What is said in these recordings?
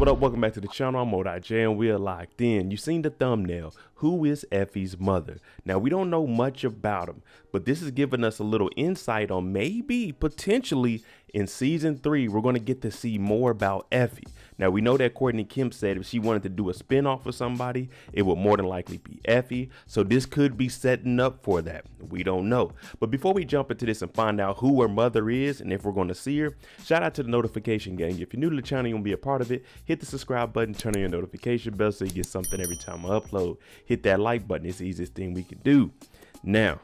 What up? Welcome back to the channel. I'm MoedotJ and we are locked in. You seen the thumbnail. Who is Effie's mother? Now, we don't know much about him, but this is giving us a little insight on maybe, potentially, in season 3, we're going to get to see more about Effie. Now, we know that Courtney Kemp said if she wanted to do a spinoff of somebody, it would more than likely be Effie. So this could be setting up for that. We don't know. But before we jump into this and find out who her mother is and if we're going to see her, shout out to the notification gang. If you're new to the channel, you want to be a part of it, hit the subscribe button, turn on your notification bell so you get something every time I upload. Hit that like button. It's the easiest thing we can do. Now,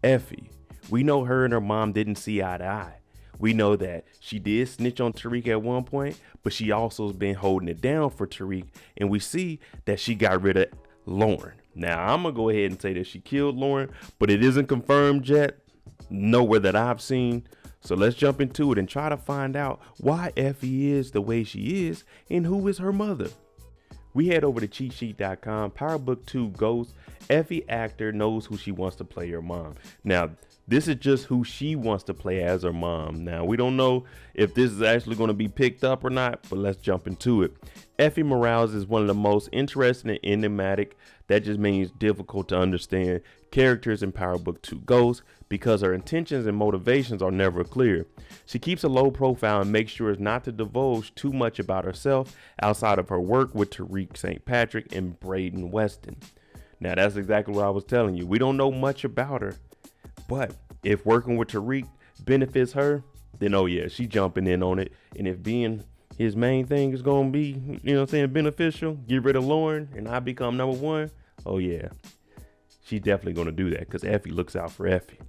Effie, we know her and her mom didn't see eye to eye. We know that she did snitch on Tariq at one point, but she also has been holding it down for Tariq, and we see that she got rid of Lauren. Now, I'm going to go ahead and say that she killed Lauren, but it isn't confirmed yet, nowhere that I've seen. So let's jump into it and try to find out why Effie is the way she is and who is her mother. We head over to cheatsheet.com, Power Book 2 Ghost. Effie actor knows who she wants to play her mom. Now, this is just who she wants to play as her mom. Now, we don't know if this is actually going to be picked up or not, but let's jump into it. Effie Morales is one of the most interesting and enigmatic, that just means difficult to understand, characters in Power Book 2 Ghost because her intentions and motivations are never clear. She keeps a low profile and makes sure not to divulge too much about herself outside of her work with Tariq St. Patrick and Brayden Weston. Now, that's exactly what I was telling you. We don't know much about her. But if working with Tariq benefits her, then oh yeah, she jumping in on it. And if being his main thing is going to be, you know what I'm saying, beneficial, get rid of Lauren and I become number one, oh yeah, she's definitely going to do that because Effie looks out for Effie.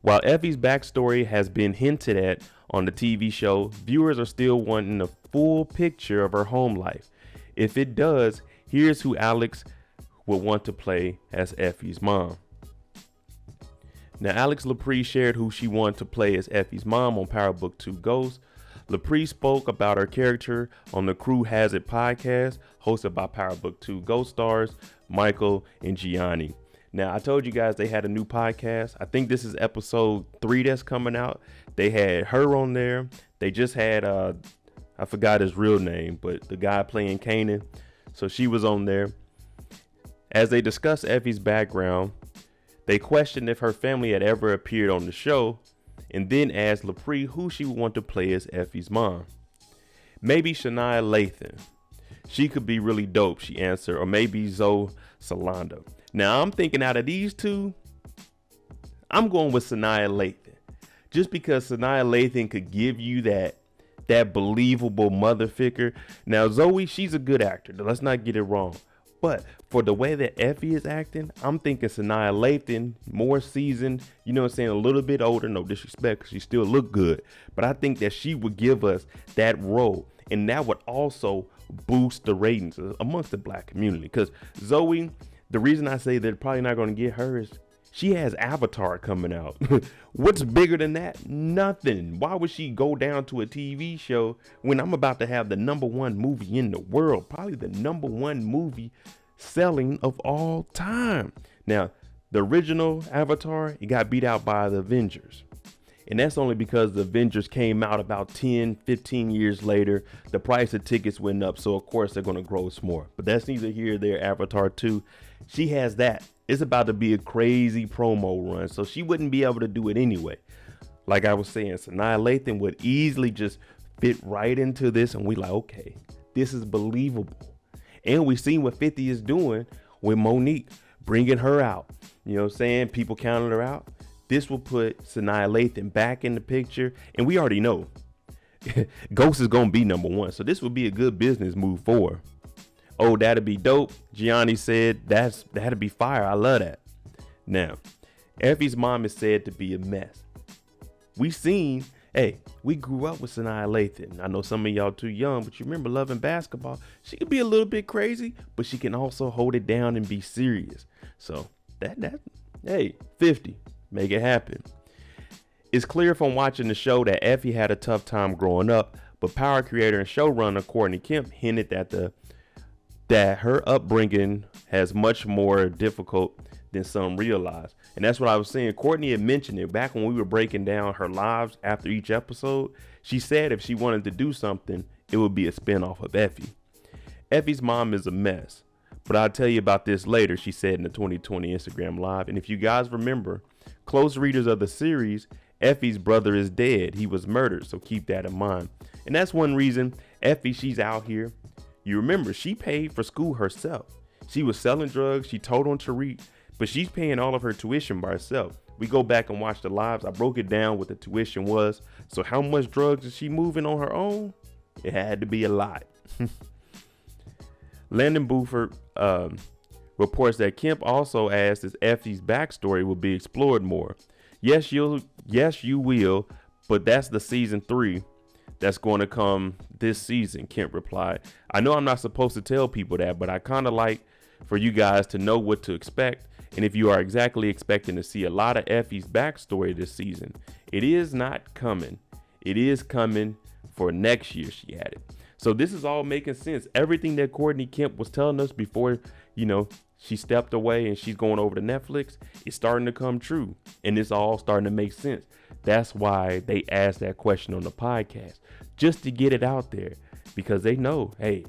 While Effie's backstory has been hinted at on the TV show, viewers are still wanting a full picture of her home life. If it does, here's who Alex would want to play as Effie's mom. Now, Alex Lepre shared who she wanted to play as Effie's mom on Power Book 2 Ghost. Lepre spoke about her character on the Crew Has It podcast, hosted by Power Book 2 Ghost stars Michael and Gianni. Now, I told you guys they had a new podcast. I think this is episode 3 that's coming out. They had her on there. They just had, I forgot his real name, but the guy playing Kanan. So she was on there. As they discussed Effie's background, they questioned if her family had ever appeared on the show and then asked Lepre who she would want to play as Effie's mom. Maybe Shania Lathan. She could be really dope, she answered, or maybe Zoe Salando. Now, I'm thinking out of these two, I'm going with Shania Lathan. Just because Shania Lathan could give you that believable mother figure. Now, Zoe, she's a good actor. Let's not get it wrong. But for the way that Effie is acting, I'm thinking Shania Lathan, more seasoned, you know what I'm saying, a little bit older, no disrespect, because she still look good. But I think that she would give us that role. And that would also boost the ratings amongst the black community. Because Zoe, the reason I say they're probably not going to get her is she has Avatar coming out. What's bigger than that? Nothing. Why would she go down to a TV show when I'm about to have the #1 movie in the world? Probably the #1 movie selling of all time. Now, the original Avatar, it got beat out by the Avengers. And that's only because the Avengers came out about 10, 15 years later. The price of tickets went up. So, of course, they're going to gross more. But that's neither here nor there. Avatar 2, she has that. It's about to be a crazy promo run. So she wouldn't be able to do it anyway. Like I was saying, Shania Lathan would easily just fit right into this. And we like, okay, this is believable. And we seen what 50 is doing with Monique, bringing her out. You know what I'm saying? People counting her out. This will put Shania Lathan back in the picture. And we already know Ghost is going to be #1. So this would be a good business move for her. Oh, that'd be dope. Gianni said that'd be fire. I love that. Now, Effie's mom is said to be a mess. We grew up with Shania Lathan. I know some of y'all too young, but you remember Loving Basketball. She could be a little bit crazy, but she can also hold it down and be serious. So hey, 50, make it happen. It's clear from watching the show that Effie had a tough time growing up, but Power creator and showrunner Courtney Kemp hinted that her upbringing has much more difficult than some realize. And that's what I was saying. Courtney had mentioned it back when we were breaking down her lives after each episode. She said if she wanted to do something, it would be a spinoff of Effie. Effie's mom is a mess, but I'll tell you about this later, she said in the 2020 Instagram Live. And if you guys remember, close readers of the series, Effie's brother is dead. He was murdered, so keep that in mind. And that's one reason Effie, she's out here. You remember, she paid for school herself. She was selling drugs, she told on Tariq, but she's paying all of her tuition by herself. We go back and watch the lives. I broke it down what the tuition was. So how much drugs is she moving on her own? It had to be a lot. Landon Buford reports that Kemp also asked if Effie's backstory will be explored more. Yes, you will, but that's the season 3 that's going to come this season, Kemp replied. I know I'm not supposed to tell people that, but I kind of like for you guys to know what to expect. And if you are exactly expecting to see a lot of Effie's backstory this season, it is not coming. It is coming for next year, she added. So this is all making sense. Everything that Courtney Kemp was telling us before, she stepped away and she's going over to Netflix, it's starting to come true. And it's all starting to make sense. That's why they asked that question on the podcast, just to get it out there, because they know, hey,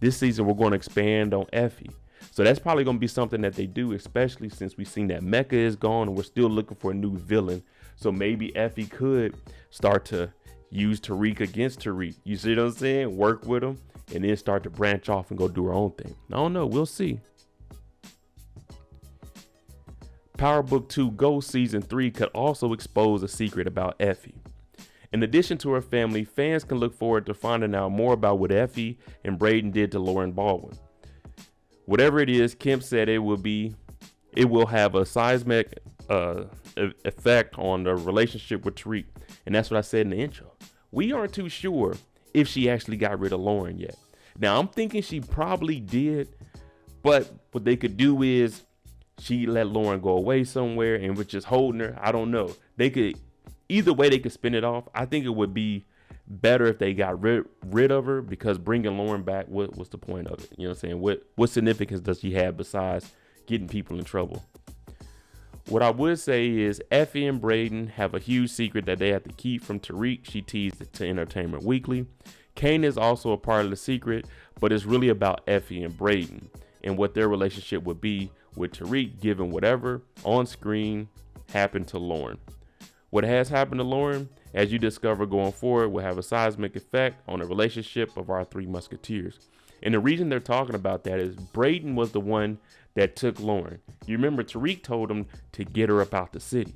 this season we're going to expand on Effie. So that's probably going to be something that they do, especially since we've seen that Mecca is gone and we're still looking for a new villain. So maybe Effie could start to use Tariq against Tariq. You see what I'm saying? Work with him and then start to branch off and go do her own thing. I don't know. We'll see. Power Book 2 Ghost Season 3 could also expose a secret about Effie. In addition to her family, fans can look forward to finding out more about what Effie and Brayden did to Lauren Baldwin. Whatever it is, Kemp said it will have a seismic effect on the relationship with Tariq. And that's what I said in the intro. We aren't too sure if she actually got rid of Lauren yet. Now, I'm thinking she probably did, but what they could do is she let Lauren go away somewhere and was just holding her. I don't know. Either way they could spin it off. I think it would be better if they got rid of her, because bringing Lauren back, what's the point of it? You know what I'm saying? What significance does she have besides getting people in trouble? What I would say is Effie and Brayden have a huge secret that they have to keep from Tariq. She teased it to Entertainment Weekly. Kane is also a part of the secret, but it's really about Effie and Brayden and what their relationship would be with Tariq, given whatever on screen happened to Lauren. What has happened to Lauren, as you discover going forward, will have a seismic effect on the relationship of our 3 musketeers. And the reason they're talking about that is Brayden was the one that took Lauren. You remember Tariq told him to get her up out the city.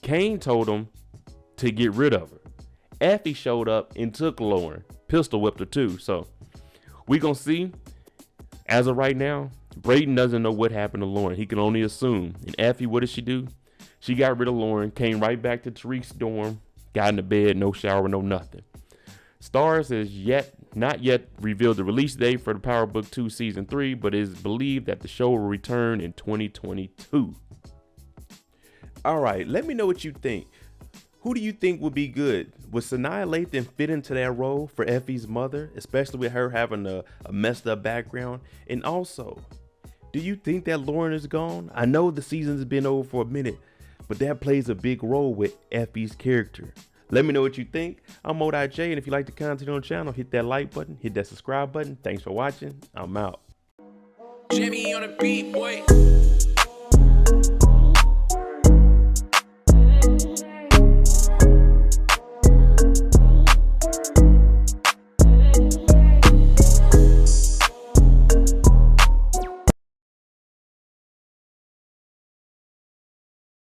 Kane told him to get rid of her. Effie showed up and took Lauren. Pistol whipped her too. So we gonna see. As of right now, Brayden doesn't know what happened to Lauren. He can only assume. And Effie, what did she do? She got rid of Lauren, came right back to Tariq's dorm, got into bed, no shower, no nothing. STARZ has not yet revealed the release date for the Power Book 2 Season 3, but it is believed that the show will return in 2022. All right, let me know what you think. Who do you think would be good? Would Sanaa Lathan fit into that role for Effie's mother, especially with her having a messed up background? And also, do you think that Lauren is gone? I know the season's been over for a minute, but that plays a big role with Effie's character. Let me know what you think. I'm MoedotJ, and if you like the content on the channel, hit that like button, hit that subscribe button. Thanks for watching. I'm out. Jimmy on the beat, boy.